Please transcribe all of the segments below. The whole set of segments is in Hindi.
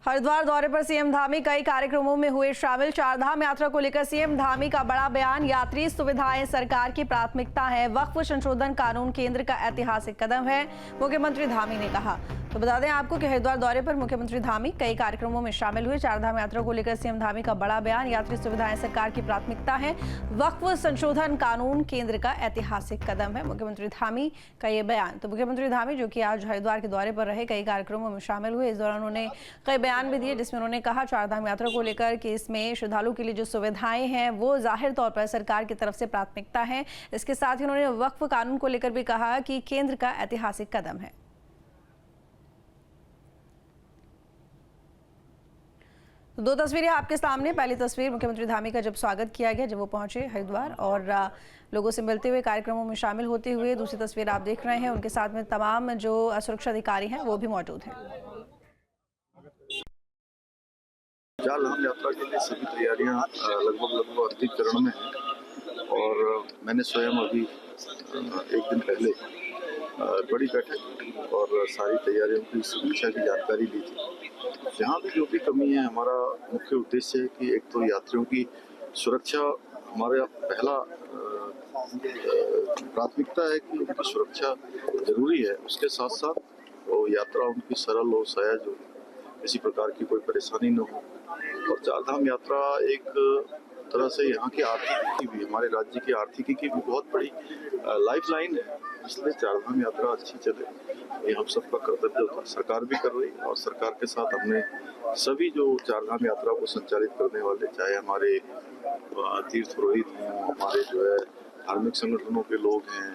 हरिद्वार दौरे पर सीएम धामी कई कार्यक्रमों में हुए शामिल। चारधाम यात्रा को लेकर सीएम धामी का बड़ा बयान। यात्री सुविधाएं सरकार की प्राथमिकता है। वक्फ संशोधन कानून केंद्र का ऐतिहासिक कदम है, मुख्यमंत्री धामी ने कहा। तो बता दें आपको कि हरिद्वार दौरे पर मुख्यमंत्री धामी कई कार्यक्रमों में शामिल हुए। चारधाम यात्रा को लेकर सीएम धामी का बड़ा बयान। यात्री सुविधाएं सरकार की प्राथमिकता है। वक्फ संशोधन कानून केंद्र का ऐतिहासिक कदम है, मुख्यमंत्री धामी का ये बयान। तो मुख्यमंत्री धामी जो कि आज हरिद्वार के दौरे पर रहे, कई कार्यक्रमों में शामिल हुए। इस दौरान उन्होंने कई बयान भी दिए, जिसमें उन्होंने कहा चारधाम यात्रा को लेकर कि इसमें श्रद्धालु के लिए जो सुविधाएं हैं वो जाहिर तौर पर सरकार की तरफ से प्राथमिकता है। इसके साथ ही उन्होंने वक्फ कानून को लेकर भी कहा कि केंद्र का ऐतिहासिक कदम है। तो दो तस्वीरें आपके सामने। पहली तस्वीर मुख्यमंत्री धामी का जब स्वागत किया गया, जब वो पहुंचे हरिद्वार और लोगों से मिलते हुए, कार्यक्रमों में शामिल होते हुए। दूसरी तस्वीर आप देख रहे हैं, उनके साथ में तमाम जो सुरक्षा अधिकारी हैं वो भी मौजूद हैं। चारधाम यात्रा के लिए सभी तैयारियां लगभग अंतिम चरण में हैं और मैंने स्वयं अभी एक दिन पहले बड़ी बैठक और सारी तैयारियों की समीक्षा की जानकारी ली थी। जहाँ भी जो भी कमी है, हमारा मुख्य उद्देश्य है कि एक तो यात्रियों की सुरक्षा हमारा पहला प्राथमिकता है कि उनकी सुरक्षा जरूरी है। उसके साथ साथ वो यात्रा उनकी सरल हो, सहज हो, किसी प्रकार की कोई परेशानी न हो। और चारधाम यात्रा एक तरह से यहाँ की आर्थिकी की भी, हमारे राज्य की आर्थिकी की भी बहुत बड़ी लाइफलाइन है। इसलिए चारधाम यात्रा अच्छी चले, ये हम सबका कर्तव्य होता है। सरकार भी कर रही है और सरकार के साथ हमने सभी जो चारधाम यात्रा को संचालित करने वाले, चाहे हमारे तीर्थ पुरोहित हों, हमारे जो है धार्मिक संगठनों के लोग हैं,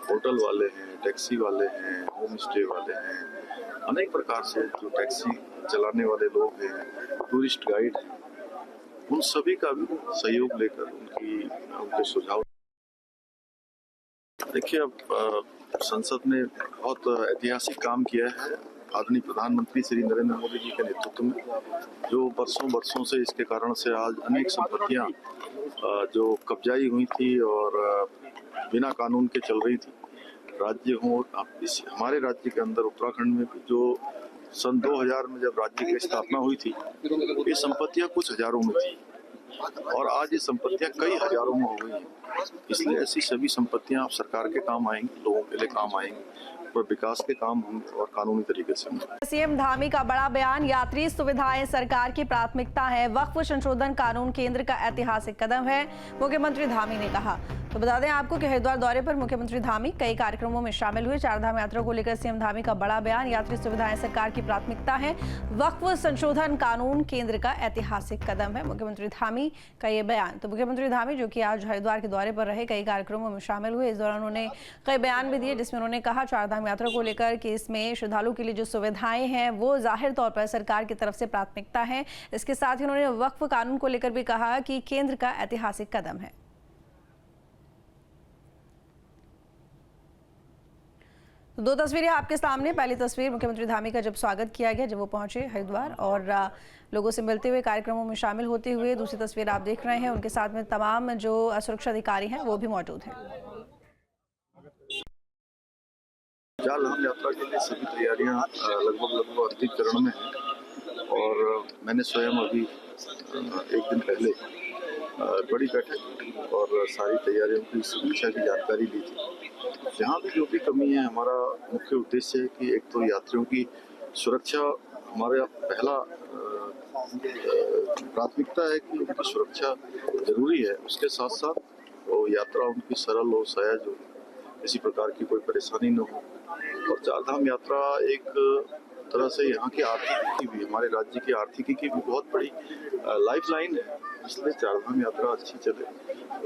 होटल वाले हैं, टैक्सी वाले हैं, होम स्टे वाले हैं, अनेक प्रकार से जो टैक्सी चलाने वाले लोग हैं, टूरिस्ट गाइड हैं, उन सभी का भी सहयोग लेकर उनके सुझाव। देखिए, अब संसद ने बहुत ऐतिहासिक काम किया है आदरणीय प्रधानमंत्री श्री नरेंद्र मोदी जी के नेतृत्व में, जो बरसों से इसके कारण से आज अनेक संपत्तियां जो कब्जाई हुई थी और बिना कानून के चल रही थी, राज्य हो हमारे राज्य के अंदर उत्तराखंड में जो सन 2000 में जब राज्य की स्थापना हुई थी, ये संपत्तियां कुछ हजारों में थी और आज ये संपत्तियां कई हजारों में हो गई हैं। इसलिए ऐसी सभी संपत्तियां अब सरकार के काम आएंगी, लोगों के लिए काम आएंगी और विकास के काम होंगे और कानूनी तरीके से होंगे। सीएम धामी का बड़ा बयान। यात्री सुविधाएं सरकार की प्राथमिकता है। वक्फ संशोधन कानून केंद्र का ऐतिहासिक कदम है, मुख्यमंत्री धामी ने कहा। तो बता दें आपको कि हरिद्वार दौरे पर मुख्यमंत्री धामी कई कार्यक्रमों में शामिल हुए। चारधाम यात्रा को लेकर सीएम धामी का बड़ा बयान। यात्री सुविधाएं सरकार की प्राथमिकता है। वक्फ संशोधन कानून केंद्र का ऐतिहासिक कदम है, मुख्यमंत्री धामी का ये बयान। तो मुख्यमंत्री धामी जो कि आज हरिद्वार के दौरे पर रहे, कई कार्यक्रमों में शामिल हुए। इस दौरान उन्होंने कई बयान भी दिए, जिसमें उन्होंने कहा चारधाम यात्रा को लेकर कि इसमें श्रद्धालु के लिए जो सुविधाएं हैं वो जाहिर तौर पर सरकार की तरफ से प्राथमिकता है। इसके साथ ही उन्होंने वक्फ कानून को लेकर भी कहा कि केंद्र का ऐतिहासिक कदम है। तो दो तस्वीरें आपके सामने। पहली तस्वीर मुख्यमंत्री धामी का जब स्वागत किया गया, जब वो पहुंचे हरिद्वार और लोगों से मिलते हुए, कार्यक्रमों में शामिल होते हुए। दूसरी तस्वीर आप देख रहे हैं, उनके साथ में तमाम जो सुरक्षा अधिकारी हैं वो भी मौजूद हैं। चारधाम यात्रा के लिए सभी तैयारियां लगभग अंतिम चरण में हैं और मैंने स्वयं अभी एक दिन पहले बड़ी बैठक और सारी तैयारियों की समीक्षा की जानकारी ली थी। जहाँ भी जो भी कमी है, हमारा मुख्य उद्देश्य है कि एक तो यात्रियों की सुरक्षा हमारा पहला प्राथमिकता है कि उनकी सुरक्षा जरूरी है। उसके साथ साथ वो यात्रा उनकी सरल हो, सहज हो, किसी प्रकार की कोई परेशानी न हो। और चारधाम यात्रा एक तरह से यहाँ की आर्थिकी की भी, हमारे राज्य की आर्थिकी की भी बहुत बड़ी लाइफलाइन है। इसलिए चारधाम यात्रा अच्छी चले,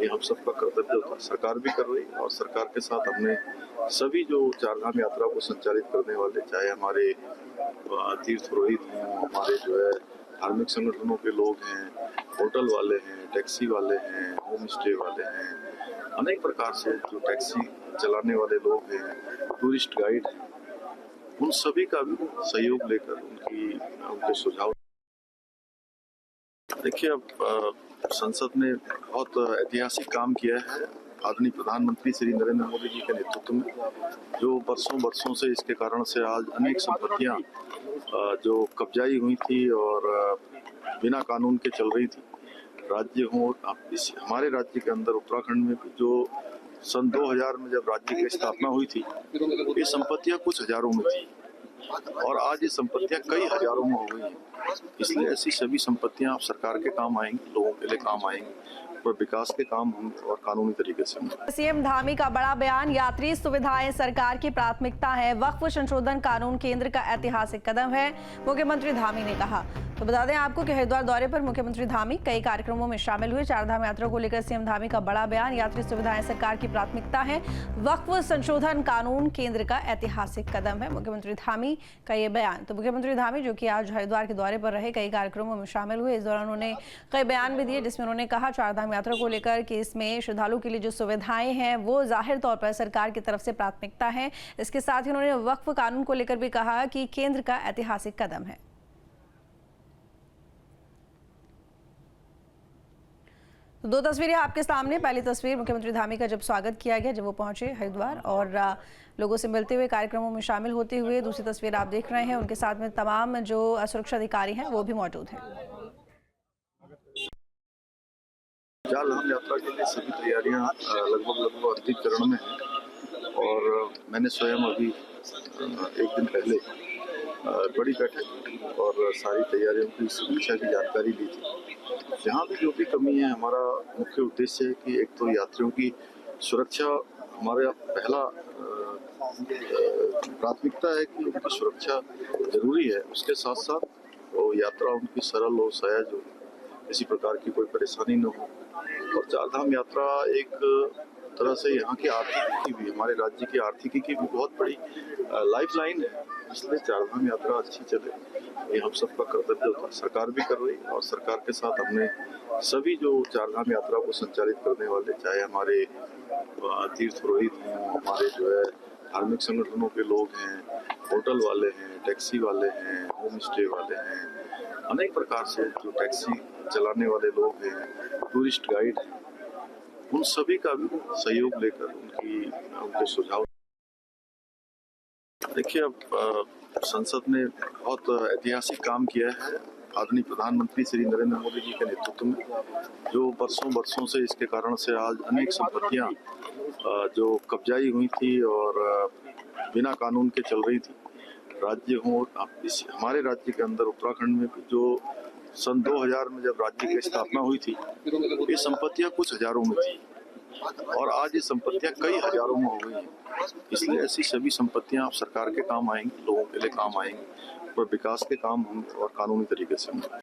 ये हम सबका कर्तव्य होता है। सरकार भी कर रही है और सरकार के साथ हमने सभी जो चारधाम यात्रा को संचालित करने वाले, चाहे हमारे तीर्थ पुरोहित हों, हमारे जो है धार्मिक संगठनों के लोग हैं, होटल वाले हैं, टैक्सी वाले हैं, होम स्टे वाले हैं, अनेक प्रकार से जो टैक्सी चलाने वाले लोग हैं, टूरिस्ट गाइड हैं, उन सभी का भी सहयोग लेकर उनके सुझाव। देखिए, अब संसद ने बहुत ऐतिहासिक काम किया है आदरणीय प्रधानमंत्री श्री नरेंद्र मोदी जी के नेतृत्व में जो बरसों से इसके कारण से आज अनेक संपत्तियां जो कब्जाई हुई थी और बिना कानून के चल रही थी, राज्य हो हमारे राज्य के अंदर उत्तराखंड में भी जो सन 2000 में जब राज्य की स्थापना हुई थी, ये संपत्तियां कुछ हजारों में थी और आज ये संपत्तियां कई हजारों में हो गई हैं। इसलिए ऐसी सभी संपत्तियां सरकार के काम आएंगी, लोगों के लिए काम आएंगी और विकास के काम होंगे और कानूनी तरीके से होंगे। सीएम धामी का बड़ा बयान, यात्री सुविधाएं सरकार की प्राथमिकता है, वक्फ संशोधन कानून केंद्र का ऐतिहासिक कदम है, मुख्यमंत्री धामी ने कहा। तो बता दें आपको कि हरिद्वार दौरे पर मुख्यमंत्री धामी कई कार्यक्रमों में शामिल हुए। चारधाम यात्रा को लेकर सीएम धामी का बड़ा बयान, यात्री सुविधाएं सरकार की प्राथमिकता है, वक्फ संशोधन कानून केंद्र का ऐतिहासिक कदम है, मुख्यमंत्री धामी का ये बयान। तो मुख्यमंत्री धामी जो कि आज हरिद्वार के दौरे पर रहे, कई कार्यक्रमों में शामिल हुए। इस दौरान उन्होंने कई बयान भी दिए, जिसमें उन्होंने कहा चारधाम यात्रा को लेकर कि इसमें श्रद्धालु के लिए जो सुविधाएं हैं वो जाहिर तौर पर सरकार की तरफ से प्राथमिकता है। इसके साथ ही उन्होंने वक्फ कानून को लेकर भी कहा कि केंद्र का ऐतिहासिक कदम है। तो दो तस्वीरें आपके सामने। पहली तस्वीर मुख्यमंत्री धामी का जब स्वागत किया गया, जब वो पहुंचे हरिद्वार और लोगों से मिलते हुए, कार्यक्रमों में शामिल होते हुए। दूसरी तस्वीर आप देख रहे हैं, उनके साथ में तमाम जो सुरक्षा अधिकारी हैं वो भी मौजूद हैं। चारधाम यात्रा के लिए सभी तैयारियां लगभग अंतिम चरण में हैं और मैंने स्वयं अभी एक दिन पहले बड़ी बैठक और सारी तैयारियों की समीक्षा की जानकारी ली थी। जहाँ भी जो भी कमी है, हमारा मुख्य उद्देश्य है कि एक तो यात्रियों की सुरक्षा हमारा पहला प्राथमिकता है कि उनकी सुरक्षा जरूरी है। उसके साथ साथ वो यात्रा उनकी सरल हो, सहज हो, किसी प्रकार की कोई परेशानी न हो। और चारधाम यात्रा एक तरह से यहाँ की आर्थिकी भी, हमारे राज्य की आर्थिकी की भी बहुत बड़ी लाइफलाइन है। इसलिए चारधाम यात्रा अच्छी चले, ये हम सबका कर्तव्य होता है। सरकार भी कर रही है और सरकार के साथ हमने सभी जो चारधाम यात्रा को संचालित करने वाले, चाहे हमारे तीर्थ पुरोहित हैं, हमारे जो है धार्मिक संगठनों के लोग हैं, होटल वाले हैं, टैक्सी वाले हैं, होम स्टे वाले हैं, अनेक प्रकार से जो टैक्सी चलाने वाले लोग हैं, टूरिस्ट गाइड हैं, उन सभी का भी सहयोग लेकर उनके सुझाव। देखिए, अब संसद ने बहुत ऐतिहासिक काम किया है। आदरणीय प्रधानमंत्री श्री नरेंद्र मोदी जी के नेतृत्व में जो बरसों से इसके कारण से आज अनेक संपत्तियां जो कब्जाई हुई थी और बिना कानून के चल रही थी, राज्य हो हमारे राज्य के अंदर उत्तराखंड में भी जो सन 2000 में जब राज्य की स्थापना हुई थी, ये संपत्तियां कुछ हजारों में थी और आज ये संपत्तियां कई हजारों में हो गई हैं। इसलिए ऐसी सभी संपत्तियां सरकार के काम आएंगी, लोगों के लिए काम आएंगी और विकास के काम होंगे और कानूनी तरीके से होंगे।